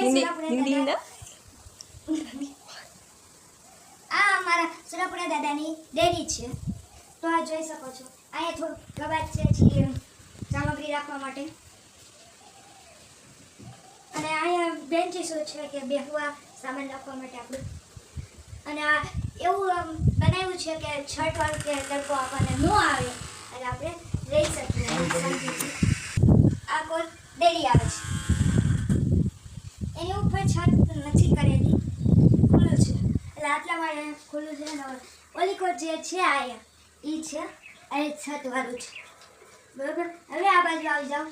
हिंदी ना આ અમારા સુરાપુરા દાદાની ડેરી છે તો આ જોઈ શકો છો અહીંયા થોડું કબાટ છે સામગ્રી રાખવા માટે અને અહીંયા બેન્ચીસો છે કે બેહવા સામાન રાખવા માટે આપણું અને આ એવું બનાવ્યું છે કે છત વાળું કે તડકો આપણને ન આવે અને આપણે રહી શકીએ શાંતિથી. આ કોઈ ડેરી આવે છે એની ઉપર છત નથી કરેલી ખુલ્લું છે એટલે આટલા માટે ખુલ્લું છે ને ઓલી કોટ જે છે અહીંયા એ છે અને છત વાળું છે બરાબર. હવે આ બાજુ આવી જાઓ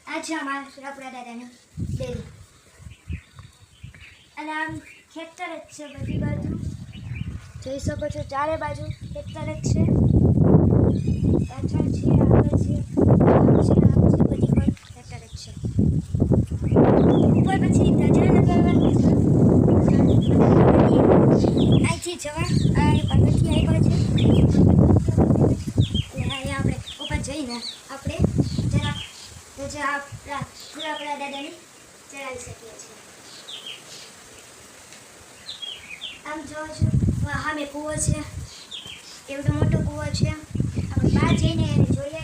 આ છે અમારા સુરાપુરા દાદાની ડેરી અને આમ ખેતર જ છે બધી બાજુ જોઈ શકો છો ચારે બાજુ ખેતર જ છે પાછળ છે આગળ છે બધી કોઈ ખેતર જ છે ઉપર પછી ધજા લગાવવાની છે અહીંથી જવા આ પગથિયા આવ્યા છે અને અહીંયા આપણે ઉપર જઈને આપણે જરા ધજા આપણા સુરાપુરા દાદાની ચડાવી શકીએ છીએ. આમ જોવો છો સામે કૂવો છે એવડો મોટો કૂવો છે આપણે બહાર જઈને એને જોઈએ